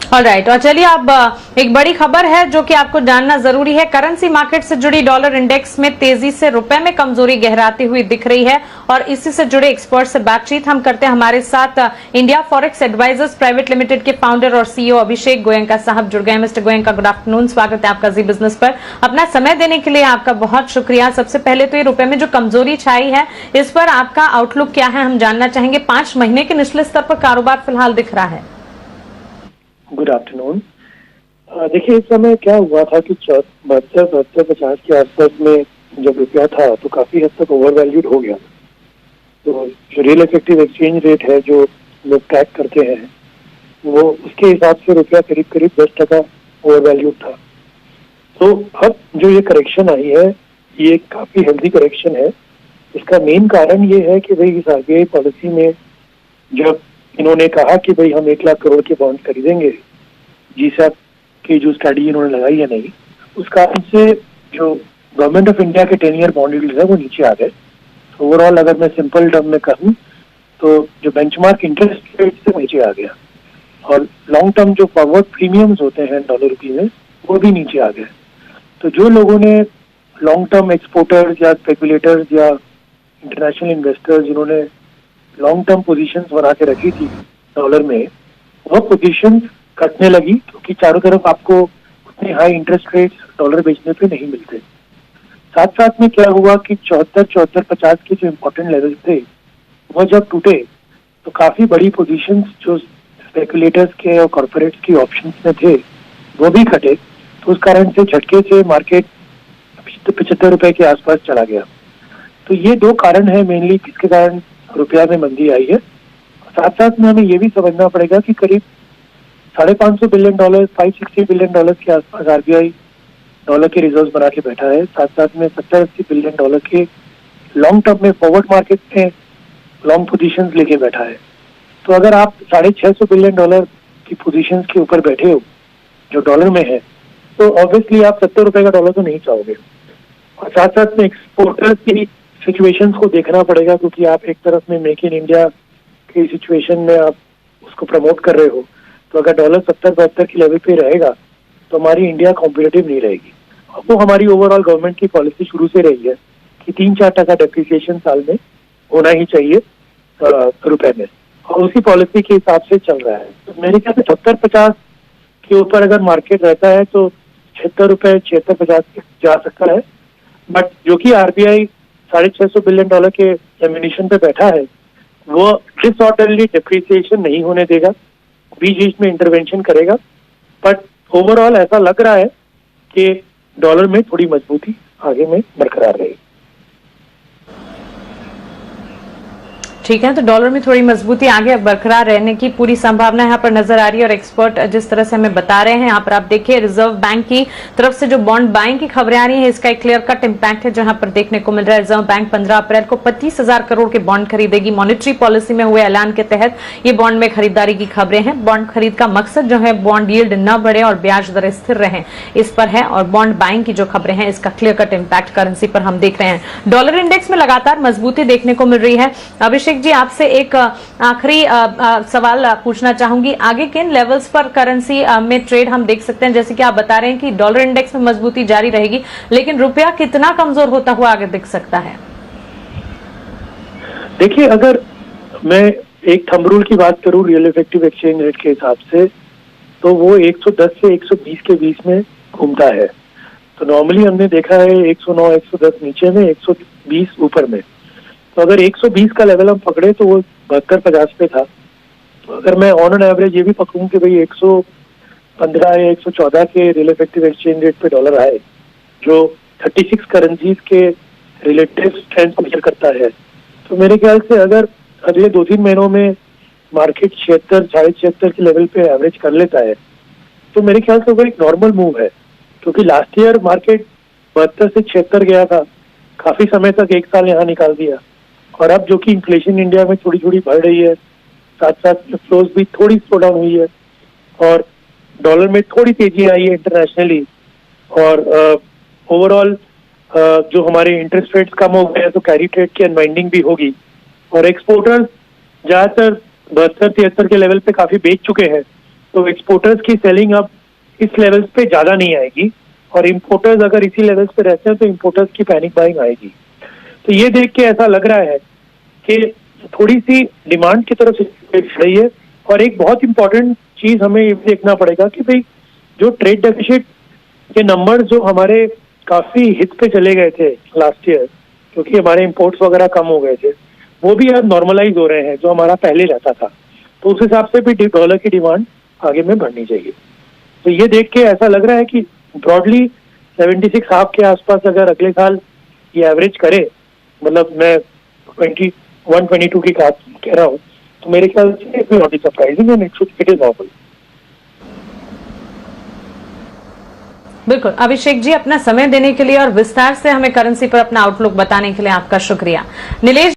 Alright, और चलिए अब एक बड़ी खबर है जो कि आपको जानना जरूरी है। करेंसी मार्केट से जुड़ी डॉलर इंडेक्स में तेजी से रुपए में कमजोरी गहराती हुई दिख रही है और इसी से जुड़े एक्सपर्ट से बातचीत हम करते हैं। हमारे साथ India forex advisers private limited के फाउंडर और सीईओ अभिषेक गोयनका साहब जुड़ गए। मिस्टर गोयनका, गुड आफ्टरनून, स्वागत है आपका जी बिजनेस पर। अपना समय देने के लिए आपका बहुत शुक्रिया। सबसे पहले तो ये रुपए में जो कमजोरी छाई है इस पर आपका आउटलुक क्या है, हम जानना चाहेंगे। 5 महीने के निचले स्तर पर कारोबार फिलहाल दिख रहा है। Good afternoon. देखिए, इस समय क्या हुआ था कि 72-50 के आसपास में जब रुपया था तो काफी हद तक ओवर वैल्यूड हो गया। तो जो रियल इफेक्टिव एक्सचेंज रेट है जो लोग ट्रैक करते हैं वो उसके हिसाब से रुपया करीब करीब 10% ओवर वैल्यूड था। तो अब जो ये करेक्शन आई है ये काफी हेल्दी करेक्शन है। इसका मेन कारण ये है कि भाई इस आरबीआई पॉलिसी में जब इन्होंने कहा कि भाई हम 1 लाख करोड़ के बॉन्ड खरीदेंगे, जीसैप की जो स्टडी इन्होंने लगाई है नहीं, उस कारण से जो गवर्नमेंट ऑफ इंडिया के 10 ईयर बॉन्ड यील्ड है वो नीचे आ गए। ओवरऑल अगर मैं सिंपल टर्म में कहूँ तो जो बेंचमार्क इंटरेस्ट रेट से नीचे आ गया और लॉन्ग टर्म जो फॉरवर्ड प्रीमियम्स होते हैं डॉलर रुपये में वो भी नीचे आ गए। तो जो लोगों ने लॉन्ग टर्म एक्सपोर्टर्स या स्पेकुलेटर्स या इंटरनेशनल इन्वेस्टर्स जिन्होंने लॉन्ग टर्म पोजीशंस बना के रखी थी डॉलर में, वो पोजीशंस कटने लगी क्योंकि चारों तरफ आपको उतने हाई इंटरेस्ट रेट्स डॉलर बेचने पे नहीं मिलते। साथ साथ में क्या हुआ कि 74-50 के जो इम्पोर्टेंट लेवल थे वो जब टूटे तो काफी बड़ी पोजीशंस जो स्पेकुलेटर्स के और कॉर्पोरेट्स की ऑप्शंस में थे वो भी कटे। तो उस कारण से झटके से मार्केट 75 रुपए के आसपास चला गया। तो ये 2 कारण है मेनली जिसके कारण रुपया में मंदी आई है। साथ साथ में हमें ये भी समझना पड़ेगा कि करीब $550 बिलियन, $560 बिलियन के आसपास आरबीआई डॉलर के रिजर्व बना के बैठा है। साथ साथ में $70-80 बिलियन के लॉन्ग टर्म में फॉरवर्ड मार्केट में लॉन्ग पोजीशंस लेके बैठा है। तो अगर आप $650 बिलियन की पोजीशंस के ऊपर बैठे हो जो डॉलर में है तो ऑब्वियसली आप 70 रुपए का डॉलर तो नहीं चाहोगे। और साथ साथ में एक्सपोर्टर्स की सिचुएशंस को देखना पड़ेगा क्योंकि आप एक तरफ में मेक इन इंडिया की सिचुएशन में आप उसको प्रमोट कर रहे हो। तो अगर डॉलर 70-72 के लेवल पे रहेगा तो हमारी इंडिया कॉम्पिटिटिव नहीं रहेगी। वो हमारी ओवरऑल गवर्नमेंट की पॉलिसी शुरू से रही है कि 3-4% डेप्रिसिएशन साल में होना ही चाहिए रुपए में, और उसी पॉलिसी के हिसाब से चल रहा है। तो मेरे ख्याल से 70-50 के ऊपर अगर मार्केट रहता है तो 76 रुपए 76-50 जा सकता है। बट जो कि आरबीआई $650 बिलियन के एमिनेशन पे बैठा है वो डिसऑर्डरली डेप्रिसिएशन नहीं होने देगा, बीच बीच में इंटरवेंशन करेगा। बट ओवरऑल ऐसा लग रहा है कि डॉलर में थोड़ी मजबूती आगे में बरकरार रहेगी। ठीक है, तो डॉलर में थोड़ी मजबूती आगे बरकरार रहने की पूरी संभावना यहाँ पर नजर आ रही है और एक्सपर्ट जिस तरह से हमें बता रहे हैं यहाँ पर आप देखिए रिजर्व बैंक की तरफ से जो बॉन्ड बाइंग की खबरें आ रही है इसका एक क्लियर कट इंपैक्ट है जो यहाँ पर देखने को मिल रहा है। रिजर्व बैंक 15 अप्रैल को 25,000 करोड़ के बॉन्ड खरीदेगी। मॉनिटरी पॉलिसी में हुए ऐलान के तहत ये बॉन्ड में खरीदारी की खबरें हैं। बॉन्ड खरीद का मकसद जो है बॉन्ड यील्ड न बढ़े और ब्याज दरें स्थिर रहें इस पर है, और बॉन्ड बाइंग की जो खबरें हैं इसका क्लियर कट इंपैक्ट करेंसी पर हम देख रहे हैं। डॉलर इंडेक्स में लगातार मजबूती देखने को मिल रही है। अभिषेक जी, आपसे एक आखिरी सवाल पूछना चाहूंगी, आगे किन लेवल्स पर करेंसी में ट्रेड हम देख सकते हैं? जैसे कि आप बता रहे हैं कि डॉलर इंडेक्स में मजबूती जारी रहेगी, लेकिन रुपया कितना कमजोर होता हुआ आगे दिख सकता है? देखिए, अगर मैं एक थंब रूल की बात करूं रियल इफेक्टिव एक्सचेंज रेट के हिसाब से तो वो 110 से 120 के बीच में घूमता है। तो नॉर्मली हमने देखा है 109-110 नीचे में, 120 ऊपर में। तो अगर 120 का लेवल हम पकड़े तो वो 72-50 पे था। तो अगर मैं ऑन एन एवरेज ये भी पकड़ूं कि भाई 115 या 114 के रियल इफेक्टिव एक्सचेंज रेट पे डॉलर आए जो 36 करेंसीज के रिलेटिव स्ट्रेंथ को मेजर करता है, तो मेरे ख्याल से अगर अगले 2-3 महीनों में मार्केट 76-76 के लेवल पे एवरेज कर लेता है तो मेरे ख्याल से वो एक नॉर्मल मूव है। क्योंकि लास्ट ईयर मार्केट 72 से 76 गया था, काफी समय तक 1 साल यहाँ निकाल दिया, और अब जो कि इन्फ्लेशन इंडिया में थोड़ी थोड़ी बढ़ रही है, साथ साथ फ्लोज भी थोड़ी स्लो डाउन हुई है और डॉलर में थोड़ी तेजी आई है इंटरनेशनली, और ओवरऑल जो हमारे इंटरेस्ट रेट्स कम हो गए हैं तो कैरी ट्रेड की अनवाइंडिंग भी होगी, और एक्सपोर्टर्स ज्यादातर 72-73 के लेवल पे काफी बेच चुके हैं। तो एक्सपोर्टर्स की सेलिंग अब इस लेवल्स पे ज्यादा नहीं आएगी, और इम्पोर्टर्स अगर इसी लेवल्स पे रहते हैं तो इम्पोर्टर्स की पैनिक बाइंग आएगी। तो ये देख के ऐसा लग रहा है कि थोड़ी सी डिमांड की तरफ से रही है। और एक बहुत इंपॉर्टेंट चीज हमें ये देखना पड़ेगा कि भाई जो ट्रेड डेफिसिट के नंबर्स जो हमारे काफी हित पे चले गए थे लास्ट ईयर, क्योंकि हमारे इंपोर्ट्स वगैरह कम हो गए थे, वो भी अब नॉर्मलाइज हो रहे हैं जो हमारा पहले रहता था। तो उस हिसाब से भी डॉलर की डिमांड आगे में बढ़नी चाहिए। तो ये देख के ऐसा लग रहा है कि ब्रॉडली 76 हाफ के आसपास अगर अगले साल ये एवरेज करे, मतलब मैं 122 की कह रहा हूँ, तो मेरे ख्याल से it will not be surprising and it is normal. बिल्कुल अभिषेक जी, अपना समय देने के लिए और विस्तार से हमें करेंसी पर अपना आउटलुक बताने के लिए आपका शुक्रिया। नीलेश